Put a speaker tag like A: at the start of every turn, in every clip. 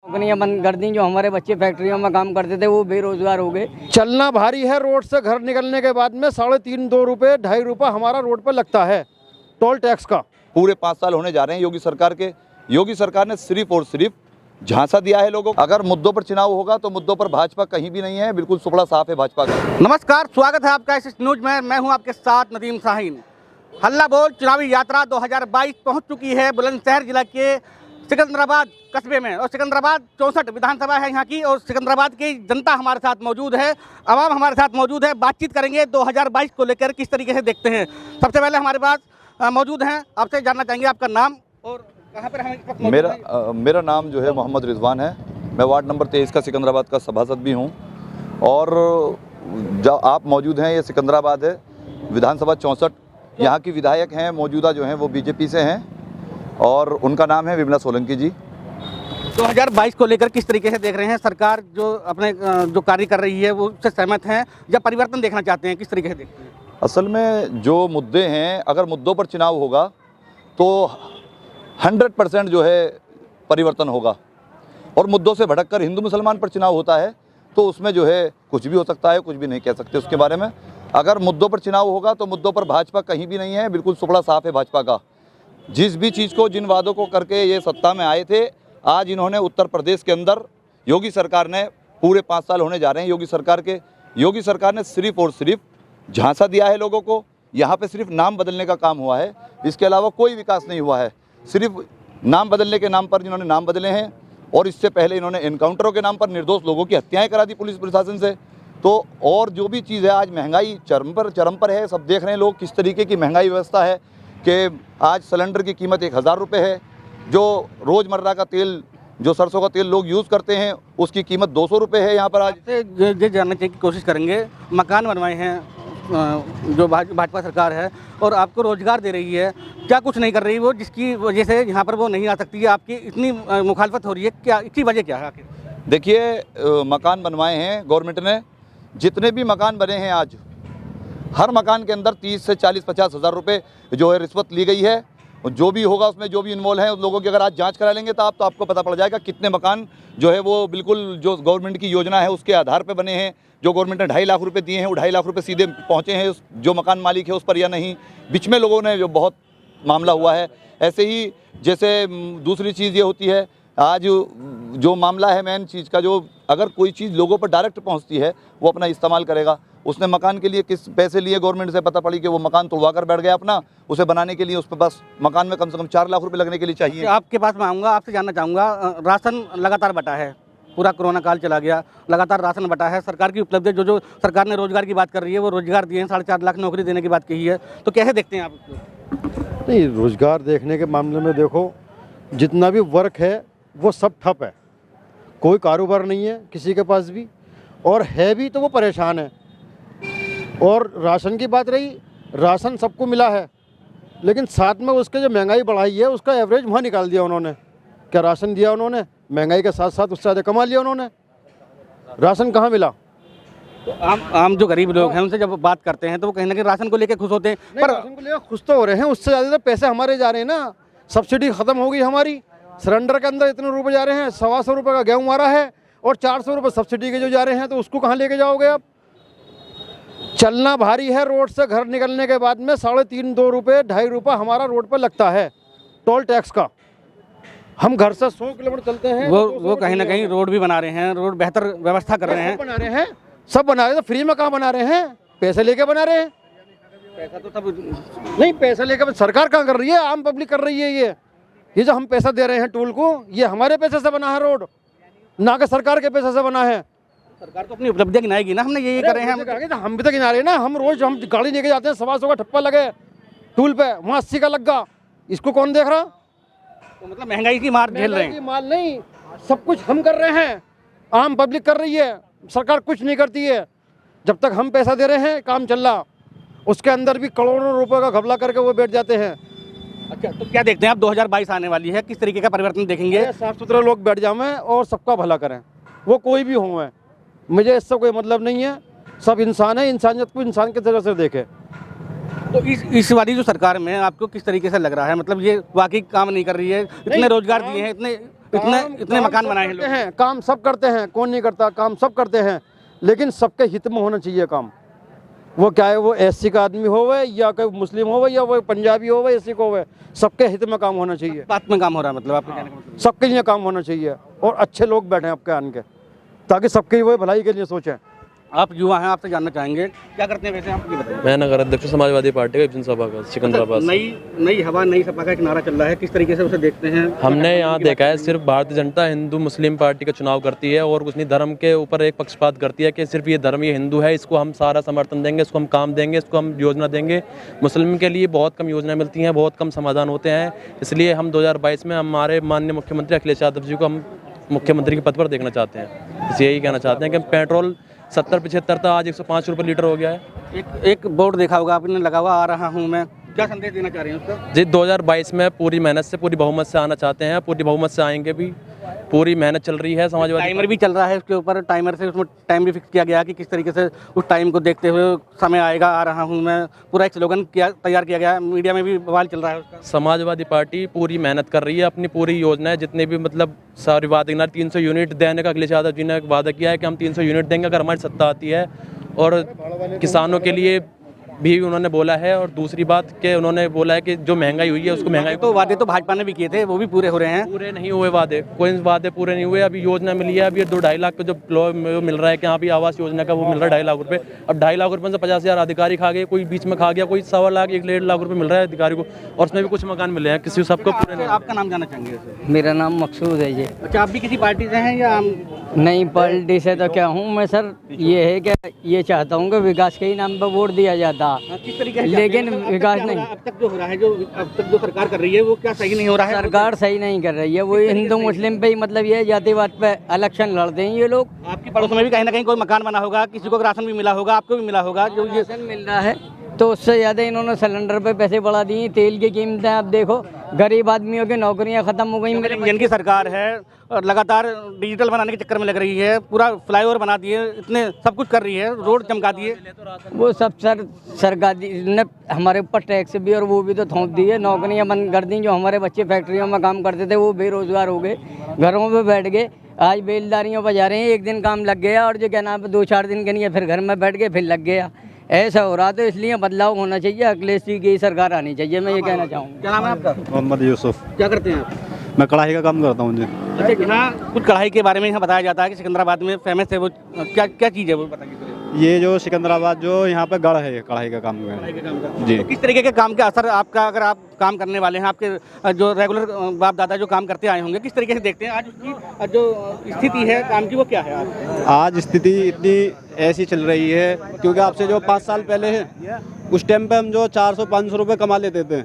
A: कंपनियां बंद कर दी। जो हमारे बच्चे फैक्ट्रियों में काम करते थे वो बेरोजगार हो गए।
B: चलना भारी है। रोड से घर निकलने के बाद में 3.5-2 रुपये 2.5 रुपये हमारा रोड पर लगता है टोल टैक्स का।
C: पूरे 5 साल होने जा रहे हैं योगी सरकार के। योगी सरकार ने सिर्फ और सिर्फ झांसा दिया है लोगों को। अगर मुद्दों पर चुनाव होगा तो मुद्दों पर भाजपा कहीं भी नहीं है, बिल्कुल सुपड़ा साफ है भाजपा का।
D: नमस्कार, स्वागत है आपका इस न्यूज में। मैं हूं आपके साथ नदीम शाहीन। हल्ला बोल चुनावी यात्रा 2022 पहुंच चुकी है बुलंदशहर जिला के सिकंदराबाद कस्बे में। और सिकंदराबाद 64 विधानसभा है यहाँ की, और सिकंदराबाद की जनता हमारे साथ मौजूद है, आवाम हमारे साथ मौजूद है। बातचीत करेंगे 2022 को लेकर किस तरीके से देखते हैं। सबसे पहले हमारे पास मौजूद हैं, आपसे जानना चाहेंगे आपका नाम और कहाँ पर हमें।
C: मेरा नाम जो है मोहम्मद रिजवान है। मैं वार्ड नंबर 23 का सिकंदराबाद का सभासद भी हूँ। और जब आप मौजूद हैं, ये सिकंदराबाद है, विधानसभा 64। यहाँ की विधायक हैं मौजूदा जो हैं वो बीजेपी से हैं और उनका नाम है विमला सोलंकी जी।
D: 2022 को लेकर किस तरीके से देख रहे हैं? सरकार जो अपने जो कार्य कर रही है वो उससे सहमत हैं या परिवर्तन देखना चाहते हैं? किस तरीके से देखते हैं?
C: असल में जो मुद्दे हैं, अगर मुद्दों पर चुनाव होगा तो 100% जो है परिवर्तन होगा। और मुद्दों से भटककर हिंदू मुसलमान पर चुनाव होता है तो उसमें जो है कुछ भी हो सकता है, कुछ भी नहीं कह सकते उसके बारे में। अगर मुद्दों पर चुनाव होगा तो मुद्दों पर भाजपा कहीं भी नहीं है, बिल्कुल सुपड़ा साफ है भाजपा का। जिस भी चीज़ को, जिन वादों को करके ये सत्ता में आए थे, आज इन्होंने उत्तर प्रदेश के अंदर योगी सरकार ने, पूरे 5 साल होने जा रहे हैं योगी सरकार के, योगी सरकार ने सिर्फ और सिर्फ झांसा दिया है लोगों को। यहाँ पे सिर्फ नाम बदलने का काम हुआ है, इसके अलावा कोई विकास नहीं हुआ है। सिर्फ नाम बदलने के नाम पर जिन्होंने नाम बदले हैं, और इससे पहले इन्होंने एनकाउंटरों के नाम पर निर्दोष लोगों की हत्याएं करा दी पुलिस प्रशासन से। तो और जो भी चीज़ है, आज महंगाई चरम पर है। सब देख रहे हैं लोग किस तरीके की महंगाई व्यवस्था है कि आज सिलेंडर की कीमत 1000 रुपये है। जो रोज़मर्रा का तेल, जो सरसों का तेल लोग यूज़ करते हैं, उसकी कीमत 200 रुपये है यहाँ पर। आज
D: ये जानने की कोशिश करेंगे, मकान बनवाए हैं जो भाजपा सरकार है और आपको रोजगार दे रही है, क्या कुछ नहीं कर रही वो, जिसकी वजह से यहाँ पर वो नहीं आ सकती है? आपकी इतनी मुखालफत हो रही है, क्या इसकी वजह क्या है आखिर?
C: देखिए, मकान बनवाए हैं गवर्नमेंट ने। जितने भी मकान बने हैं आज, हर मकान के अंदर 30 से 40-50 हज़ार रुपये जो है रिश्वत ली गई है। जो भी होगा उसमें, जो भी इन्वॉल्व हैं उन लोगों की अगर आज जांच करा लेंगे तो आपको पता पड़ जाएगा कितने मकान जो है वो बिल्कुल जो गवर्नमेंट की योजना है उसके आधार पे बने हैं। जो गवर्नमेंट ने 2.5 लाख रुपए दिए हैं, वो 2.5 लाख रुपए सीधे पहुँचे हैं जो मकान मालिक है उस पर या नहीं। बीच में लोगों ने जो बहुत मामला हुआ है। ऐसे ही जैसे दूसरी चीज़ ये होती है, आज जो मामला है मेन चीज़ का, जो अगर कोई चीज़ लोगों पर डायरेक्ट पहुंचती है वो अपना इस्तेमाल करेगा। उसने मकान के लिए किस पैसे लिए गवर्नमेंट से, पता पड़ी कि वो मकान तोड़वा कर बैठ गया अपना, उसे बनाने के लिए उस पर बस मकान में कम से कम 4 लाख रुपए लगने के लिए चाहिए।
D: आपके पास मैं आऊँगा, आपसे जानना चाहूँगा, राशन लगातार बटा है, पूरा कोरोना काल चला गया, लगातार राशन बटा है। सरकार की उपलब्धि जो सरकार ने रोजगार की बात कर रही है, वो रोजगार दिए हैं, 4.5 लाख नौकरी देने की बात कही है, तो कैसे देखते हैं आप उसको?
B: नहीं, रोजगार देखने के मामले में देखो, जितना भी वर्क है वो सब ठप है। कोई कारोबार नहीं है किसी के पास भी, और है भी तो वो परेशान है। और राशन की बात रही, राशन सबको मिला है, लेकिन साथ में उसके जो महंगाई बढ़ाई है उसका एवरेज वहाँ निकाल दिया उन्होंने। क्या राशन दिया उन्होंने? महंगाई के साथ साथ उससे ज़्यादा कमा लिया उन्होंने। राशन कहाँ मिला?
D: तो आम जो गरीब लोग हैं उनसे जब बात करते हैं तो वो कहीं ना कहीं राशन को लेकर खुश होते हैं, पर
B: राशन को लेकर खुश तो हो रहे हैं, उससे ज़्यादा तो पैसे हमारे जा रहे हैं ना। सब्सिडी ख़त्म हो गई हमारी, सिलेंडर के अंदर इतने रुपए जा रहे हैं, 125 रुपये का गेहूँ आ रहा है और 400 रुपये सब्सिडी के जो जा रहे हैं, तो उसको कहाँ लेके जाओगे आप? चलना भारी है। रोड से घर निकलने के बाद में 3.5-2 रुपये 2.5 रुपये हमारा रोड पर लगता है टोल टैक्स का। हम घर से 100 किलोमीटर चलते हैं,
D: वो कहीं ना कहीं रोड भी बना रहे हैं, रोड बेहतर व्यवस्था कर रहे हैं,
B: बना रहे हैं, सब बना रहे हैं। तो फ्री में कहाँ बना रहे हैं? पैसे लेके बना रहे हैं।
D: पैसा तो सब
B: नहीं, पैसा लेकर सरकार कहाँ कर रही है? आम पब्लिक कर रही है। ये जो हम पैसा दे रहे हैं टूल को, ये हमारे पैसे से बना है रोड, ना कि सरकार के पैसे से बना है।
D: सरकार तो अपनी उपलब्धियां गिनाएगी ना, हमने ये कर रहे हैं,
B: हम भी तो गिना रहे हैं ना। हम रोज गाड़ी लेके जाते हैं, 125 का ठप्पा लगे टूल पे, वहाँ 80 का लगा, इसको कौन देख रहा?
D: तो मतलब महंगाई की मार झेल रहे हैं।
B: माल नहीं, सब कुछ हम कर रहे हैं, आम पब्लिक कर रही है, सरकार कुछ नहीं करती है। जब तक हम पैसा दे रहे हैं काम चल रहा, उसके अंदर भी करोड़ों रुपए का घपला करके वो बैठ जाते हैं।
D: अच्छा, तो क्या देखते हैं आप 2022 आने वाली है, किस तरीके का परिवर्तन देखेंगे?
B: साफ सुथरे लोग बैठ जाएं और सबका भला करें, वो कोई भी हों। मुझे इससे कोई मतलब नहीं है, सब इंसान है, इंसानियत को इंसान की तरह से देखे।
D: तो इस वाली जो सरकार में आपको किस तरीके से लग रहा है? मतलब ये वाकई काम नहीं कर रही है, इतने रोजगार दिए हैं, इतने इतने मकान बनाए हैं लोग।
B: काम सब करते हैं, कौन नहीं करता, काम सब करते हैं, लेकिन सबके हित में होना चाहिए काम। वो क्या है, वो एससी का आदमी होवे या कोई मुस्लिम होवे या वो पंजाबी होवे या सिख होवे, सबके हित में काम होना चाहिए।
D: बात में काम हो रहा है मतलब आपके कहने का मतलब?
B: सबके लिए काम होना चाहिए और अच्छे लोग बैठे आपके आन के, ताकि सबकी वो भलाई के लिए सोचें।
D: आप युवा हैं, आपसे जानना चाहेंगे क्या करते हैं वैसे, आप ये बताइए।
E: मैं नगर अध्यक्ष समाजवादी पार्टी का विपिन सभा का सिकंदराबाद से।
D: नई हवा नई सपा का एक नारा चल रहा है, किस तरीके से उसे देखते हैं?
E: हमने यहाँ देखा है सिर्फ भारतीय जनता हिंदू मुस्लिम पार्टी का चुनाव करती है और कुछ नहीं, धर्म के ऊपर एक पक्षपात करती है कि सिर्फ ये धर्म ये हिंदू है, इसको हम सारा समर्थन देंगे, इसको हम काम देंगे, इसको हम योजना देंगे। मुस्लिम के लिए बहुत कम योजना मिलती हैं, बहुत कम समाधान होते हैं, इसलिए हम 2022 में हमारे माननीय मुख्यमंत्री अखिलेश यादव जी को हम मुख्यमंत्री के पद पर देखना चाहते हैं। इसे यही कहना चाहते हैं कि पेट्रोल 70-75 था, आज 105 रुपये लीटर हो गया है।
D: एक बोर्ड देखा होगा आपने लगा हुआ, आ रहा हूँ मैं, क्या संदेश देना चाह रहे हैं उसका?
E: जी 2022 में पूरी मेहनत से, पूरी बहुमत से आना चाहते हैं, पूरी बहुमत से आएंगे भी, पूरी मेहनत चल रही है। समाजवादी
D: टाइमर भी चल रहा है उसके ऊपर, टाइमर से उसमें टाइम भी फिक्स किया गया कि किस तरीके से उस टाइम को देखते हुए समय आएगा, आ रहा हूँ मैं, पूरा एक स्लोगन तैयार किया गया है, मीडिया में भी बवाल चल रहा है उसका।
E: समाजवादी पार्टी पूरी मेहनत कर रही है, अपनी पूरी योजनाएं जितने भी मतलब सारी वादे 300 यूनिट देने का अखिलेश यादव जी ने वादा किया है कि हम 300 यूनिट देंगे अगर हमारी सत्ता आती है, और किसानों के लिए भी उन्होंने बोला है। और दूसरी बात कि उन्होंने बोला है कि जो महंगाई हुई है उसको महंगाई
D: तो वादे तो भाजपा ने भी किए थे, वो भी पूरे हो रहे हैं।
E: पूरे नहीं हुए वादे, कोई वादे पूरे नहीं हुए। अभी योजना मिली है, अभी 2-2.5 लाख का जो मिल रहा है कि यहाँ भी आवास योजना का वो मिल रहा है 2.5 लाख रुपये। अब 2.5 लाख रुपये से 50,000 अधिकारी खा गए, कोई बीच में खा गया, कोई 1.25 लाख 1.5 लाख रुपये मिल रहा है अधिकारी को, और उसमें भी कुछ मकान मिले हैं, किसी सबको पूरे नहीं।
D: आपका नाम जानना चाहेंगे वैसे?
A: मेरा नाम मकसूद है जी।
D: अच्छा, आप भी किसी पार्टी से हैं या
A: नई पार्टी से तो क्या हूँ मैं सर, ये है कि ये चाहता हूँ कि विकास के ही नाम पर वोट दिया जाता,
D: किस तरीके से
A: लेकिन
D: चाहते हैं?
A: विकास
D: क्या हो
A: नहीं।
D: रहा है? अब तक जो हो रहा है, जो अब तक जो सरकार कर रही है वो क्या सही नहीं हो रहा है?
A: सरकार सही नहीं कर रही है, वो हिंदू मुस्लिम पे ही मतलब ये जातिवाद पे इलेक्शन लड़ते हैं ये लोग।
D: आपके पड़ोस में भी कहीं ना कहीं कोई मकान बना होगा, किसी को राशन भी मिला होगा, आपको भी मिला होगा, जो ये
A: राशन मिल रहा है तो उससे ज़्यादा इन्होंने सिलेंडर पे पैसे बढ़ा दिए, तेल की कीमतें आप देखो, गरीब आदमियों की नौकरियां खत्म हो गई। मेरे
D: जिनकी सरकार है और लगातार डिजिटल बनाने के चक्कर में लग रही है, पूरा फ्लाईओवर बना दिए, इतने सब कुछ कर रही है, रोड चमका दिए।
A: वो सब सर सरकार ने हमारे ऊपर टैक्स भी और वो भी तो थोप दिए, नौकरियां बंद कर दी। जो हमारे बच्चे फैक्ट्रियों में काम करते थे वो बेरोजगार हो गए, घरों पे बैठ गए, आज बेलदारियों पर जा रहे हैं। एक दिन काम लग गया और जो क्या नाम है 2-4 दिन के लिए फिर घर में बैठ गए, फिर लग गया। ऐसा हो रहा, तो इसलिए बदलाव होना चाहिए, अखिलेश जी की सरकार आनी चाहिए, मैं ये कहना चाहूँगा।
D: क्या नाम है आपका?
F: मोहम्मद यूसुफ।
D: क्या करते हैं आप?
F: मैं कढ़ाई का काम करता हूँ जी।
D: अच्छा, यहाँ कुछ कढ़ाई के बारे में यहाँ बताया जाता है कि सिकंदराबाद में फेमस है, वो क्या क्या चीज़ है वो बताइए।
F: ये जो सिकंदराबाद जो यहाँ पे गढ़ है, ये कढ़ाई का काम है
D: कढ़ाई के काम का
F: जी।
D: तो किस तरीके के काम के असर आपका, अगर आप काम करने वाले हैं, आपके जो रेगुलर बाप दादा जो काम करते आए होंगे, किस तरीके से देखते हैं आज उसकी जो स्थिति है काम की, वो क्या है
F: आज स्थिति इतनी ऐसी चल रही है क्योंकि आपसे जो 5 साल पहले है उस टाइम पे हम जो 400-500 रुपये कमा लेते थे,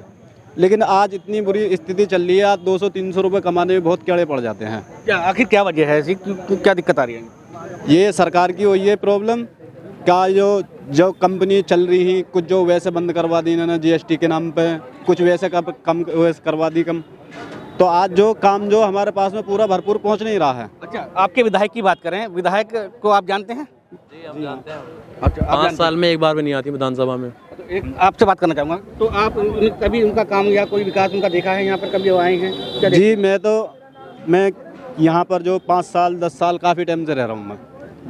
F: लेकिन आज इतनी बुरी स्थिति चल रही है, आज 200-300 रुपये कमाने में बहुत कीड़े पड़ जाते हैं।
D: क्या आखिर क्या वजह है ऐसी, क्या दिक्कत आ रही है?
F: ये सरकार की हुई है प्रॉब्लम का, जो कंपनी चल रही है कुछ जो वैसे बंद करवा दी इन्होंने जीएसटी के नाम पे, कुछ वैसे कम वैसे करवा दी कम, तो आज जो काम जो हमारे पास में पूरा भरपूर पहुंच नहीं रहा है।
D: अच्छा, आपके विधायक की बात करें, विधायक को आप जानते हैं?
E: जी हम जानते हैं।
D: अच्छा,
E: 5 साल में एक बार भी नहीं आती विधानसभा में।
D: एक आपसे बात करना चाहूँगा, तो आप कभी उनका काम या कोई विकास उनका देखा है यहाँ पर, कभी वो आए हैं क्या?
F: जी मैं यहाँ पर जो 5 साल 10 साल काफ़ी टाइम से रह रहा हूँ मैं,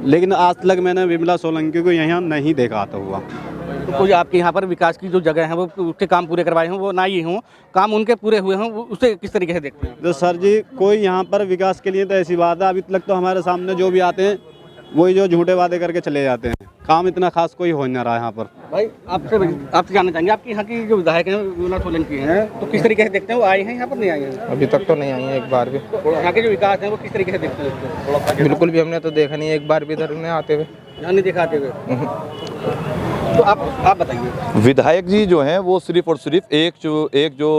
F: लेकिन आज तक मैंने विमला सोलंकी को यहाँ नहीं देखा आता हुआ।
D: तो कोई आपके यहाँ पर विकास की जो जगह है वो उसके काम पूरे करवाए हों, वो ना ही हों, काम उनके पूरे हुए हों, उसे किस तरीके से देखते हैं?
F: तो सर जी कोई यहाँ पर विकास के लिए तो ऐसी बात है, अभी तक तो हमारे सामने जो भी आते हैं वही जो झूठे वादे करके चले जाते हैं, काम इतना खास कोई हो नहीं रहा है यहाँ पर।
D: भाई आपसे जानना चाहेंगे, आपके यहाँ की जो विधायक हैं विमला सोलंकी हैं, तो किस तरीके से देखते हैं? वो आए हैं यहाँ पर, नहीं आए हैं?
G: अभी तक तो नहीं आई है एक बार भी।
D: यहाँ के जो विकास है वो किस तरीके से देखते हैं उसको?
G: बिल्कुल भी हमने तो देखा नहीं एक बार भी इधर उन्हें आते हुए।
D: यहाँ नहीं दिखाते हुए। तो आप बताइए।
C: विधायक जी जो हैं वो सिर्फ और सिर्फ एक जो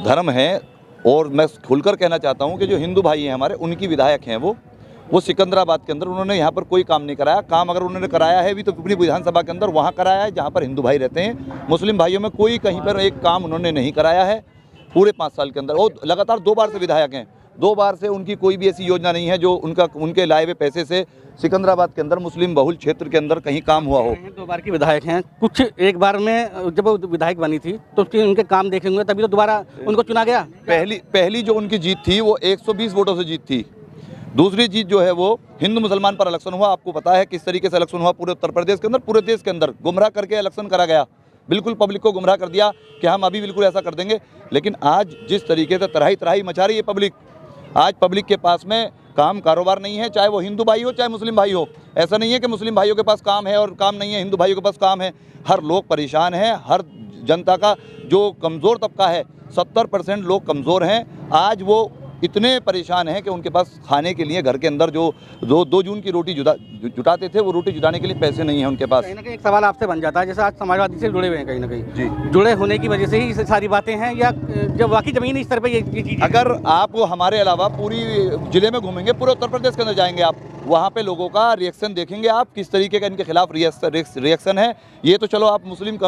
C: धर्म है, और मैं खुलकर कहना चाहता हूँ कि जो हिंदू भाई हैं हमारे, उनकी विधायक हैं वो सिकंदराबाद के अंदर उन्होंने यहाँ पर कोई काम नहीं कराया। काम अगर उन्होंने कराया है भी तो अपनी विधानसभा के अंदर वहाँ कराया है जहाँ पर हिंदू भाई रहते हैं। मुस्लिम भाइयों में कोई कहीं पर एक काम उन्होंने नहीं कराया है पूरे 5 साल के अंदर। और लगातार 2 बार से विधायक हैं, 2 बार से उनकी कोई भी ऐसी योजना नहीं है जो उनके लाए हुए पैसे से सिकंदराबाद के अंदर मुस्लिम बहुल क्षेत्र के अंदर कहीं काम हुआ हो।
D: 2 बार की विधायक हैं, कुछ एक बार में जब वो विधायक बनी थी तो उनके काम देखे होंगे, तभी तो दोबारा उनको चुना गया।
C: पहली जो उनकी जीत थी वो 120 वोटों से जीत थी। दूसरी जीत जो है वो हिंदू मुसलमान पर इलेक्शन हुआ। आपको पता है किस तरीके से इलेक्शन हुआ पूरे उत्तर प्रदेश के अंदर, पूरे देश के अंदर गुमराह करके इलेक्शन करा गया, बिल्कुल पब्लिक को गुमराह कर दिया कि हम अभी बिल्कुल ऐसा कर देंगे। लेकिन आज जिस तरीके से तराही तराही मचा रही है पब्लिक, आज पब्लिक के पास में काम कारोबार नहीं है, चाहे वो हिंदू भाई हो चाहे मुस्लिम भाई हो। ऐसा नहीं है कि मुस्लिम भाइयों के पास काम है और काम नहीं है, हिंदू भाइयों के पास काम है। हर लोग परेशान है, हर जनता का जो कमज़ोर तबका है 70% लोग कमज़ोर हैं। आज वो इतने परेशान हैं कि उनके पास खाने के लिए घर के अंदर जो 2 जून की रोटी जुटाते थे वो रोटी जुटाने के लिए पैसे नहीं है उनके पास।
D: कहीं ना कहीं एक सवाल आपसे बन जाता है, जैसे आज समाजवादी से जुड़े हुए हैं, कहीं ना कहीं
C: जी
D: जुड़े होने की वजह से ही ये सारी बातें हैं, या जब वाकई जमीनी स्तर पर ये चीज़?
C: अगर आप हमारे अलावा पूरी जिले में घूमेंगे, पूरे उत्तर प्रदेश के अंदर जाएंगे आप, वहाँ पे लोगों का रिएक्शन देखेंगे आप, किस तरीके का इनके खिलाफ रिएक्शन है। ये तो चलो आप मुस्लिम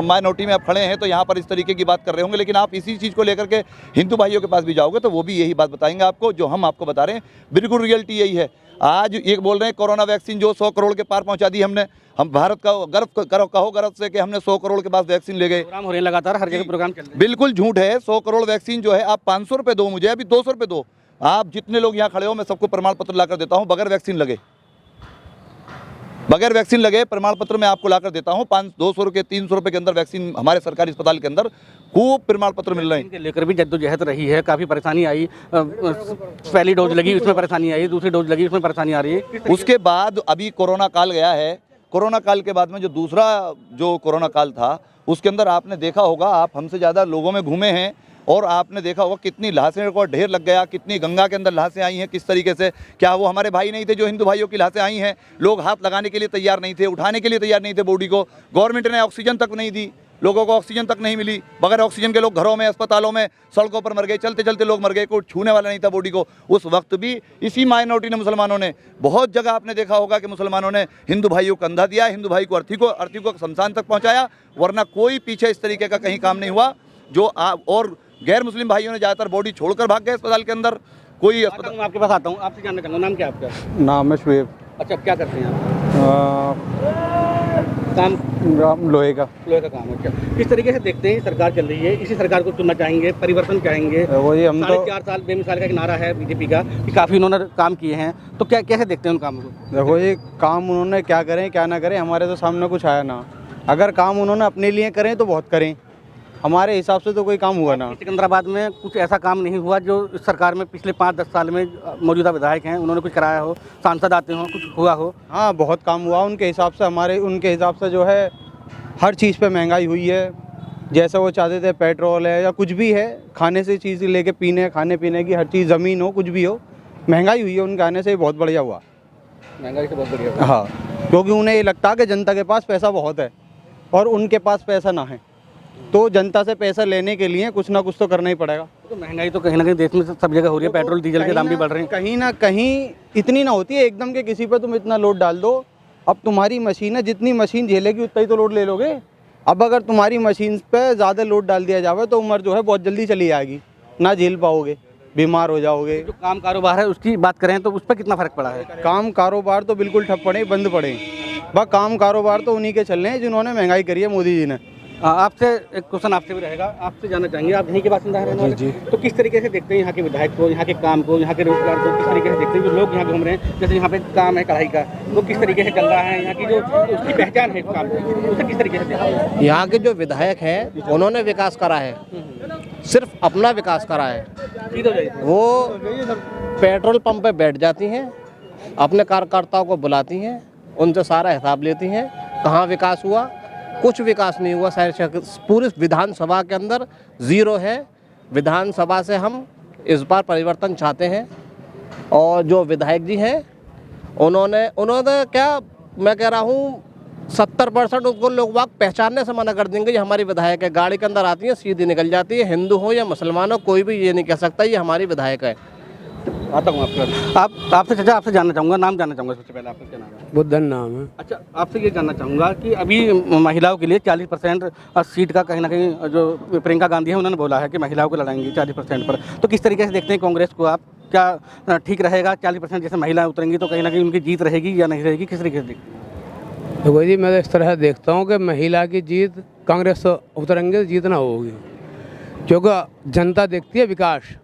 C: माइनॉरिटी में आप खड़े हैं तो यहाँ पर इस तरीके की बात कर रहे होंगे, लेकिन आप इसी चीज़ को लेकर के हिंदू भाइयों के पास भी जाओगे तो वो भी यही बात बताएंगे आपको जो हम आपको बता रहे हैं। बिल्कुल रियलिटी यही है। आज एक बोल रहे हैं कोरोना वैक्सीन जो 100 करोड़ के पार पहुंचा दी हमने, हम भारत का गर्व से कि हमने 100 करोड़ के पास वैक्सीन ले गए।
D: प्रोग्राम हो रहे हैं लगातार, हर जगह प्रोग्राम चल रहे हैं।
C: बिल्कुल झूठ है। 100 करोड़ वैक्सीन जो है आप 500 रुपये दो मुझे, अभी 200 रुपये दो। आप जितने लोग यहाँ खड़े हो मैं सबको प्रमाण पत्र ला कर देता हूँ, बगैर वैक्सीन लगे प्रमाण पत्र मैं आपको लाकर देता हूँ। 200 रुपये 300 रुपये के अंदर वैक्सीन हमारे सरकारी अस्पताल के अंदर खूब प्रमाण पत्र मिल रहे हैं।
D: इनके लेकर भी जद्दोजहद रही है, काफ़ी परेशानी आई। पहली डोज लगी उसमें परेशानी आई, दूसरी डोज लगी उसमें परेशानी आ रही है।
C: उसके बाद अभी कोरोना काल गया है। कोरोना काल के बाद में जो दूसरा जो कोरोना काल था उसके अंदर आपने देखा होगा, आप हमसे ज़्यादा लोगों में घूमे हैं और आपने देखा होगा कितनी लाशें को ढेर लग गया, कितनी गंगा के अंदर लाशें आई हैं, किस तरीके से। क्या वो हमारे भाई नहीं थे जो हिंदू भाइयों की लाशें आई हैं? लोग हाथ लगाने के लिए तैयार नहीं थे, उठाने के लिए तैयार नहीं थे बॉडी को। गवर्नमेंट ने ऑक्सीजन तक नहीं दी, लोगों को ऑक्सीजन तक नहीं मिली। बगैर ऑक्सीजन के लोग घरों में, अस्पतालों में, सड़कों पर मर गए, चलते चलते लोग मर गए, कोई छूने वाला नहीं था बॉडी को। उस वक्त भी इसी माइनॉरिटी ने, मुसलमानों ने, बहुत जगह आपने देखा होगा कि मुसलमानों ने हिंदू भाइयों को कंधा दिया, हिंदू भाई को अर्थी को शमशान तक पहुँचाया, वरना कोई पीछे इस तरीके का कहीं काम नहीं हुआ। और गैर मुस्लिम भाइयों ने ज़्यादातर बॉडी छोड़कर भाग गए अस्पताल के अंदर। कोई अस्पताल
D: मैं आपके पास आता हूँ, आपसे जानना चाहूँगा, नाम क्या है आपका?
F: नाम है शुएब।
D: अच्छा, क्या करते हैं आप? काम
F: लोहे का
D: काम है। अच्छा, किस तरीके से देखते हैं सरकार चल रही है, इसी सरकार को चुनना चाहेंगे, परिवर्तन चाहेंगे?
F: वही हम तो
D: 4 साल बेमिसाल का एक नारा है बीजेपी का कि काफ़ी उन्होंने काम किए हैं, तो क्या कैसे देखते हैं उन कामों को?
F: देखो ये काम उन्होंने क्या करें क्या ना करें, हमारे तो सामने कुछ आया ना। अगर काम उन्होंने अपने लिए करें तो बहुत करें, हमारे हिसाब से तो कोई काम हुआ ना।
D: सिकंदराबाद में कुछ ऐसा काम नहीं हुआ जो इस सरकार में पिछले 5-10 साल में मौजूदा विधायक हैं उन्होंने कुछ कराया हो, सांसद आते हो, कुछ हुआ हो?
F: हाँ, बहुत काम हुआ उनके हिसाब से। उनके हिसाब से जो है हर चीज़ पे महंगाई हुई है। जैसे वो चाहते थे पेट्रोल है या कुछ भी है, खाने से चीज़ लेके खाने पीने की हर चीज़, ज़मीन हो, कुछ भी हो, महंगाई हुई है। उनके आने से बहुत बढ़िया हुआ,
D: महंगाई से बहुत बढ़िया।
F: हाँ, क्योंकि उन्हें ये लगता है कि जनता के पास पैसा बहुत है और उनके पास पैसा ना है, तो जनता से पैसा लेने के लिए कुछ ना कुछ तो करना ही पड़ेगा।
D: तो महंगाई तो कहीं ना कहीं देश में सब जगह हो रही है, पेट्रोल डीजल के दाम भी बढ़ रहे हैं।
F: कहीं ना कहीं इतनी ना होती है एकदम के किसी पे तुम इतना लोड डाल दो। अब तुम्हारी मशीन है, जितनी मशीन झेलेगी उतना ही तो लोड ले लोगे। अब अगर तुम्हारी मशीन पे ज़्यादा लोड डाल दिया जाए तो उम्र जो है बहुत जल्दी चली जाएगी, ना झेल पाओगे, बीमार हो जाओगे।
D: जो काम कारोबार है उसकी बात करें तो उस पर कितना फ़र्क पड़ा है?
F: काम कारोबार तो बिल्कुल ठप पड़े, बंद पड़े। बस काम कारोबार तो उन्हीं के चल रहे हैं जिन्होंने महंगाई करी है, मोदी जी ने।
D: आपसे एक क्वेश्चन आपसे भी रहेगा, आपसे जानना चाहेंगे, आप यहीं के बासिंदा हैं? जी। तो किस तरीके से देखते हैं यहाँ के विधायक को, यहाँ के काम को, यहाँ के रोजगार को, किस तरीके से देखते हैं? जो लोग यहाँ घूम रहे हैं, जैसे यहाँ पे काम है कढ़ाई का, वो किस तरीके से चल रहा है? यहाँ की जो उसकी पहचान है काम की, उसे किस तरीके से देखते हैं?
H: यहाँ के जो विधायक हैं उन्होंने विकास करा है, सिर्फ अपना विकास करा है। वो पेट्रोल पंप पे बैठ जाती हैं, अपने कार्यकर्ताओं को बुलाती हैं, उनसे सारा हिसाब लेती हैं, कहाँ विकास हुआ, कुछ विकास नहीं हुआ। पूरी विधानसभा के अंदर ज़ीरो है। विधानसभा से हम इस बार परिवर्तन चाहते हैं और जो विधायक जी हैं उन्होंने क्या, मैं कह रहा हूँ 70% उनको लोग वाक पहचानने से मना कर देंगे। ये हमारी विधायक है, गाड़ी के अंदर आती है सीधी निकल जाती है, हिंदू हो या मुसलमान हो, कोई भी ये नहीं कह सकता ये हमारी विधायक है।
D: आता हूँ आपके आपसे चाचा आपसे जानना चाहूँगा, नाम जानना चाहूँगा सबसे पहले, आपका क्या नाम है?
I: बुद्धन नाम है।
D: अच्छा, आपसे ये जानना चाहूँगा कि अभी महिलाओं के लिए 40% सीट का कहीं ना कहीं जो प्रियंका गांधी है उन्होंने बोला है कि महिलाओं को लड़ाएंगी 40% पर, तो किस तरीके से देखते हैं कांग्रेस को आप? क्या ठीक रहेगा 40% जैसे महिलाएं उतरेंगी तो कहीं ना कहीं उनकी जीत रहेगी या नहीं रहेगी, किस तरीके से देखते हैं?
I: तो जी मैं इस तरह देखता हूँ कि महिला की जीत कांग्रेस उतरेंगे तो जीत ना होगी, क्योंकि जनता देखती है विकास।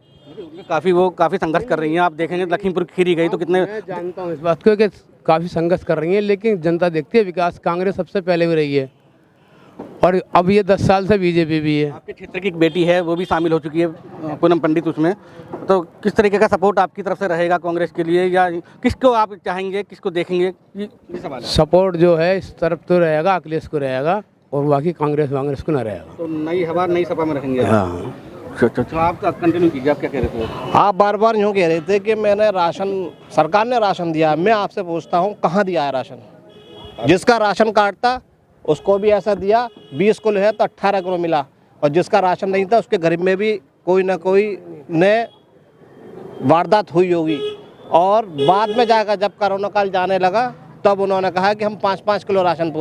D: काफ़ी संघर्ष कर रही हैं, आप देखेंगे लखीमपुर खीरी गई तो कितने,
I: मैं जानता हूँ इस बात को कि काफ़ी संघर्ष कर रही है, लेकिन जनता देखती है विकास। कांग्रेस सबसे पहले भी रही है और अब ये 10 साल से बीजेपी भी है।
D: आपके क्षेत्र की एक बेटी है वो भी शामिल हो चुकी है, पूनम पंडित, उसमें तो किस तरीके का सपोर्ट आपकी तरफ से रहेगा कांग्रेस के लिए, या किसको आप चाहेंगे, किसको देखेंगे, ये सवाल है।
I: सपोर्ट जो है इस तरफ तो रहेगा, अखिलेश को रहेगा, और बाकी कांग्रेस को ना रहेगा।
D: तो नई हवा नई सपा में रखेंगे?
I: हाँ।
D: तो आप कंटिन्यू कीजिए, आप क्या कह रहे थे?
H: आप बार बार यूँ कह रहे थे कि मैंने राशन, सरकार ने राशन दिया। मैं आपसे पूछता हूँ कहाँ दिया है राशन? जिसका राशन कार्ड था उसको भी ऐसा दिया, 20 किलो है तो 18 किलो मिला, और जिसका राशन नहीं था उसके गरीब में भी कोई ना कोई ने वारदात हुई होगी। और बाद में जाकर जब कोरोना काल जाने लगा तब उन्होंने कहा कि हम 5-5 किलो राशन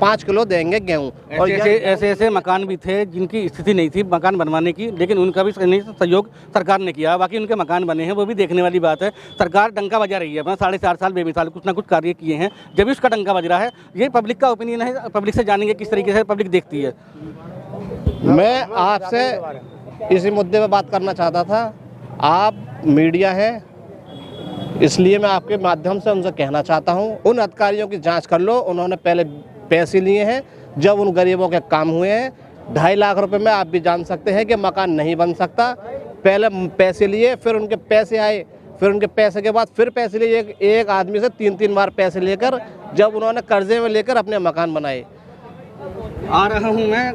H: 5 किलो देंगे गेहूँ। और
D: ऐसे मकान भी थे जिनकी स्थिति नहीं थी मकान बनवाने की, लेकिन उनका भी सहयोग सरकार ने किया, बाकी उनके मकान बने हैं, वो भी देखने वाली बात है। सरकार डंका बजा रही है अपना 4.5 साल बेमिसाल कुछ ना कुछ कार्य किए हैं, जब भी उसका डंका बज रहा है। ये पब्लिक का ओपिनियन है, पब्लिक से जानेंगे किस तरीके से पब्लिक देखती है।
H: मैं आपसे इसी मुद्दे पर बात करना चाहता था। आप मीडिया है, इसलिए मैं आपके माध्यम से उनसे कहना चाहता हूँ, उन अधिकारियों की जांच कर लो। उन्होंने पहले पैसे लिए हैं, जब उन गरीबों के काम हुए हैं 2.5 लाख रुपए में आप भी जान सकते हैं कि मकान नहीं बन सकता। पहले पैसे लिए, फिर उनके पैसे आए, फिर उनके पैसे के बाद फिर पैसे लिए, एक आदमी से 3-3 बार पैसे लेकर, जब उन्होंने कर्जे में लेकर अपने मकान बनाए।
D: आ रहा हूँ मैं,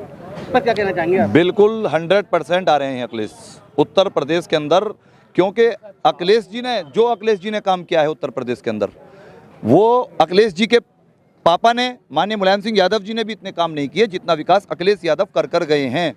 D: पर क्या कहना चाहेंगे आप?
C: बिल्कुल 100% आ रहे हैं अखिलेश उत्तर प्रदेश के अंदर, क्योंकि अखिलेश जी ने काम किया है उत्तर प्रदेश के अंदर, वो अखिलेश जी के पापा ने, माननीय मुलायम सिंह यादव जी ने भी इतने काम नहीं किए जितना विकास अखिलेश यादव कर गए हैं।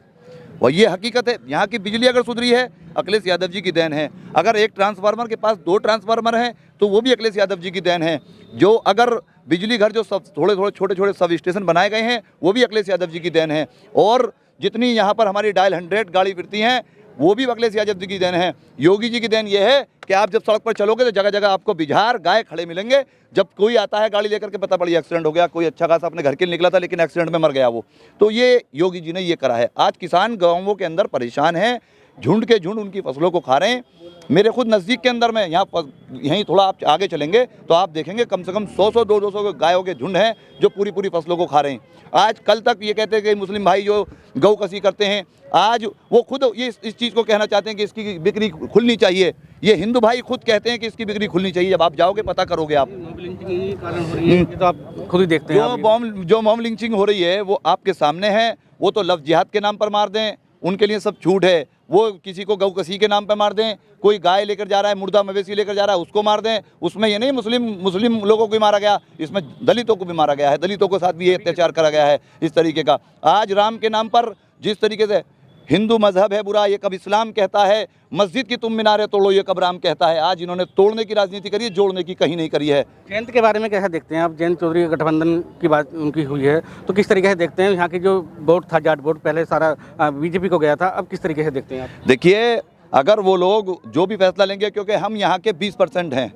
C: और ये हकीकत है। यहाँ की बिजली अगर सुधरी है अखिलेश यादव जी की देन है। अगर एक ट्रांसफार्मर के पास 2 ट्रांसफार्मर हैं तो वो भी अखिलेश यादव जी की देन है। जो अगर बिजली घर जो सब थोड़े छोटे सब स्टेशन बनाए गए हैं वो भी अखिलेश यादव जी की देन है। और जितनी यहाँ पर हमारी डायल 100 गाड़ी फिरती हैं वो भी अखिलेश यादव जी की देन है। योगी जी की देन ये है कि आप जब सड़क पर चलोगे तो जगह जगह आपको बिजहार गाय खड़े मिलेंगे। जब कोई आता है गाड़ी लेकर के, पता पड़ी एक्सीडेंट हो गया, कोई अच्छा खासा अपने घर के लिए निकला था लेकिन एक्सीडेंट में मर गया वो, तो ये योगी जी ने ये करा है। आज किसान गाँवों के अंदर परेशान हैं, झुंड के झुंड उनकी फसलों को खा रहे हैं। मेरे खुद नज़दीक के अंदर में यहीं थोड़ा आप आगे चलेंगे तो आप देखेंगे कम से कम 100-200 गायों के झुंड हैं जो पूरी फसलों को खा रहे हैं। आज कल तक ये कहते हैं कि मुस्लिम भाई जो गौ कसी करते हैं, आज वो खुद ये इस चीज़ को कहना चाहते हैं कि इसकी बिक्री खुलनी चाहिए। ये हिंदू भाई खुद कहते हैं कि इसकी बिक्री खुलनी चाहिए। जब आप जाओगे पता करोगे आप,
D: तो आप खुद ही देखते हैं।
C: जो मॉब लिंचिंग हो रही है वो आपके सामने है। वो तो लफ्ज़ जिहाद के नाम पर मार दें, उनके लिए सब छूट है। वो किसी को गौ कसी के नाम पर मार दें, कोई गाय लेकर जा रहा है, मुर्दा मवेशी लेकर जा रहा है, उसको मार दें। उसमें ये नहीं मुस्लिम लोगों को भी मारा गया, इसमें दलितों को भी मारा गया है, दलितों के साथ भी ये अत्याचार करा गया है इस तरीके का। आज राम के नाम पर जिस तरीके से हिंदू मजहब है बुरा, ये कब इस्लाम कहता है, मस्जिद की तुम मीनारें तोड़ो, ये कब राम कहता है। आज इन्होंने तोड़ने की राजनीति करी है, जोड़ने की कहीं नहीं करी है।
D: जयंत के बारे में कैसा देखते हैं आप? जयंत चौधरी का गठबंधन की बात उनकी हुई है, तो किस तरीके से देखते हैं? यहाँ की जो वोट था, जाट वोट, पहले सारा बीजेपी को गया था, अब किस तरीके से देखते हैं आप?
C: देखिए, अगर वो लोग जो भी फैसला लेंगे, क्योंकि हम यहाँ के 20% हैं,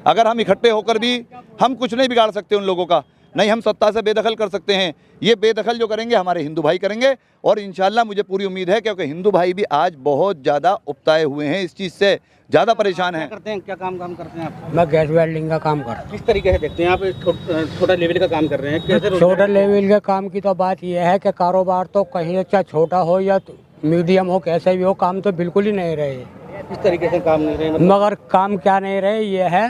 C: अगर हम इकट्ठे होकर भी हम कुछ नहीं बिगाड़ सकते उन लोगों का, नहीं हम सत्ता से बेदखल कर सकते हैं। ये बेदखल जो करेंगे हमारे हिंदू भाई करेंगे। और इंशाल्लाह मुझे पूरी उम्मीद है, क्योंकि हिंदू भाई भी आज बहुत ज़्यादा उपताए हुए हैं, इस चीज़ से ज़्यादा परेशान हैं।
D: क्या काम करते हैं आप?
I: मैं गैस वेल्डिंग का काम करता हूँ।
D: किस तरीके से देखते हैं आप? छोटा लेवल का काम कर रहे हैं, कैसे?
I: छोटा लेवल के काम की तो बात यह है कि कारोबार तो कहीं चाहे छोटा हो या मीडियम हो, कैसे भी हो, काम तो बिल्कुल ही नहीं रहे।
D: किस तरीके से काम नहीं रहे?
I: मगर काम क्या नहीं रहे, ये है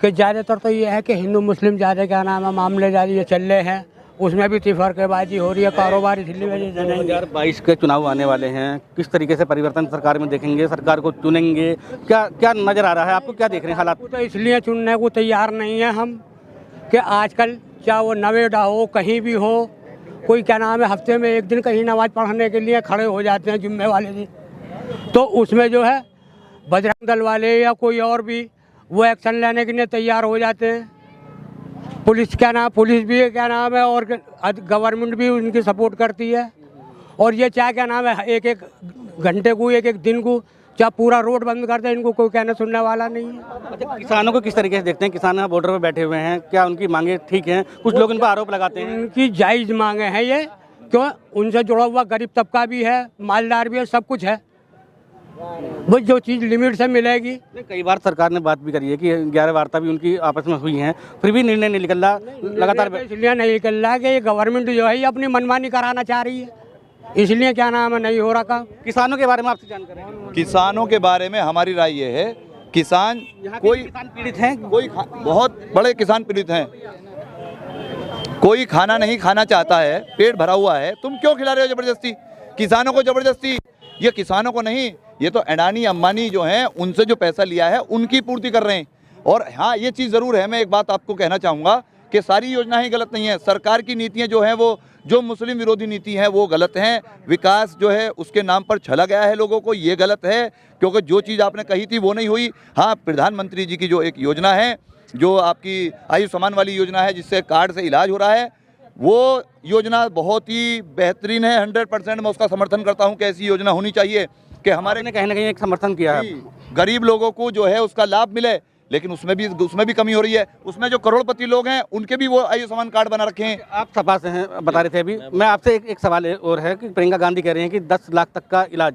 I: कि ज़्यादातर तो ये है कि हिंदू मुस्लिम ज़्यादा क्या नाम है मामले ज़्यादा ये चल रहे हैं, उसमें भी तिफरकेबाजी हो रही है, कारोबार इसलिए वजह से नहीं।
D: 2022 के चुनाव आने वाले हैं, किस तरीके से परिवर्तन सरकार में देखेंगे, सरकार को चुनेंगे, क्या नज़र आ रहा है आपको? क्या देख रहे हैं हालात?
I: तो इसलिए चुनने को तैयार नहीं है हम कि आजकल चाहे वो नवेदा हो, कहीं भी हो, कोई क्या नाम है हफ्ते में 1 दिन कहीं नमाज पढ़ने के लिए खड़े हो जाते हैं जुम्मे वाले दिन, तो उसमें जो है बजरंग दल वाले या कोई और भी वो एक्शन लेने के लिए तैयार हो जाते हैं। पुलिस पुलिस भी क्या नाम है और गवर्नमेंट भी उनकी सपोर्ट करती है। और ये क्या नाम है, एक एक घंटे को, एक एक दिन को, चाहे पूरा रोड बंद कर दे, इनको कोई कहना सुनने वाला नहीं है।
D: अच्छा, किसानों को किस तरीके से देखते हैं? किसान यहाँ बॉर्डर पर बैठे हुए हैं, क्या उनकी मांगे ठीक हैं? कुछ लोग इन पर आरोप लगाते हैं।
I: उनकी जायज़ मांगे हैं ये, क्यों? उनसे जुड़ा हुआ गरीब तबका भी है, मालदार भी है, सब कुछ है। वो जो चीज़ लिमिट से मिलेगी।
D: कई बार सरकार ने बात भी करी है कि 11 वार्ता भी उनकी आपस में हुई हैं, फिर भी निर्णय नहीं निकल रहा लगातार।
I: इसलिए नहीं निकल रहा कि ये गवर्नमेंट जो है ये अपनी मनमानी कराना चाह रही है, इसलिए क्या नाम है नहीं हो रहा काम।
D: किसानों के बारे में आपसे जानकारी है?
C: किसानों के बारे में हमारी राय ये है, किसान कोई
D: किसान पीड़ित हैं,
C: कोई बहुत बड़े किसान पीड़ित हैं। कोई खाना नहीं खाना चाहता है, पेट भरा हुआ है, तुम क्यों खिला रहे हो जबरदस्ती किसानों को? जबरदस्ती ये किसानों को नहीं, ये तो अडानी अंबानी जो हैं उनसे जो पैसा लिया है उनकी पूर्ति कर रहे हैं। और हाँ, ये चीज़ ज़रूर है, मैं एक बात आपको कहना चाहूँगा कि सारी योजनाएं गलत नहीं है। सरकार की नीतियाँ जो हैं वो जो मुस्लिम विरोधी नीति हैं वो गलत हैं। विकास जो है उसके नाम पर छला गया है लोगों को, ये गलत है, क्योंकि जो चीज़ आपने कही थी वो नहीं हुई। हाँ, प्रधानमंत्री जी की जो एक योजना है, जो आपकी आयुष्मान वाली योजना है जिससे कार्ड से इलाज हो रहा है, वो योजना बहुत ही बेहतरीन है। 100% मैं उसका समर्थन करता हूँ कि ऐसी योजना होनी चाहिए कि हमारे
D: ने कहीं ना कहीं एक समर्थन किया है।
C: गरीब लोगों को जो है उसका लाभ मिले, लेकिन उसमें भी कमी हो रही है। उसमें जो करोड़पति लोग हैं उनके भी वो आयुष्मान कार्ड बना रखे हैं।
D: आप सपा से हैं, बता रहे थे अभी। मैं आपसे एक सवाल और है कि प्रियंका गांधी कह रही हैं कि 10 लाख तक का इलाज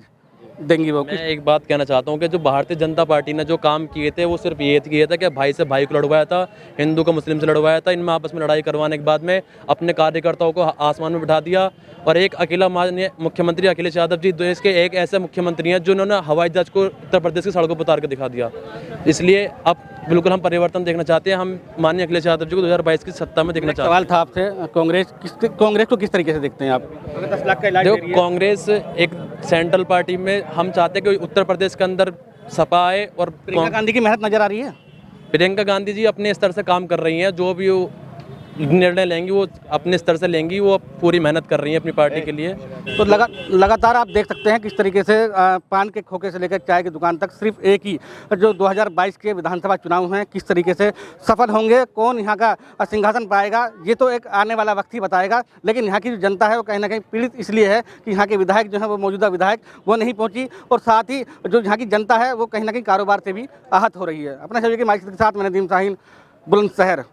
D: देंगी वो।
E: मैं एक बात कहना चाहता हूँ कि जो भारतीय जनता पार्टी ने जो काम किए थे वो सिर्फ ये किया था कि भाई से भाई को लड़वाया था, हिंदू को मुस्लिम से लड़वाया था। इनमें आपस में लड़ाई करवाने के बाद में अपने कार्यकर्ताओं को आसमान में बिठा दिया। और एक अकेला माननीय मुख्यमंत्री अखिलेश यादव जी देश के एक ऐसे मुख्यमंत्री हैं जिन्होंने हवाई जहाज को उत्तर प्रदेश की सड़कों पर उतार कर दिखा दिया। इसलिए अब बिल्कुल हम परिवर्तन देखना चाहते हैं। हम माननीय अखिलेश यादव जी को 2022 की सत्ता में देखना चाहते हैं।
D: सवाल था आपसे, कांग्रेस को किस तरीके से देखते हैं आप? 10 लाख का इलाज दे रही है।
E: कांग्रेस एक सेंट्रल पार्टी में, हम चाहते हैं कि उत्तर प्रदेश के अंदर सपा आए। और
D: प्रियंका गांधी की मेहनत नजर आ रही है?
E: प्रियंका गांधी जी अपने स्तर से काम कर रही हैं, जो भी वो निर्णय लेंगी वो अपने स्तर से लेंगी। वो पूरी मेहनत कर रही हैं अपनी पार्टी के लिए।
D: तो लगातार आप देख सकते हैं किस तरीके से पान के खोखे से लेकर चाय की दुकान तक सिर्फ एक ही जो 2022 के विधानसभा चुनाव हैं किस तरीके से सफल होंगे, कौन यहाँ का सिंहासन पाएगा, ये तो एक आने वाला वक्त ही बताएगा। लेकिन यहाँ की जो जनता है वो कहीं ना कहीं पीड़ित इसलिए है कि यहाँ के विधायक जो है वो मौजूदा विधायक वो नहीं पहुँची, और साथ ही जो यहाँ की जनता है वो कहीं ना कहीं कारोबार से भी आहत हो रही है। अपने सभी के माइक के साथ मैं नदीम साहिल, बुलंदशहर।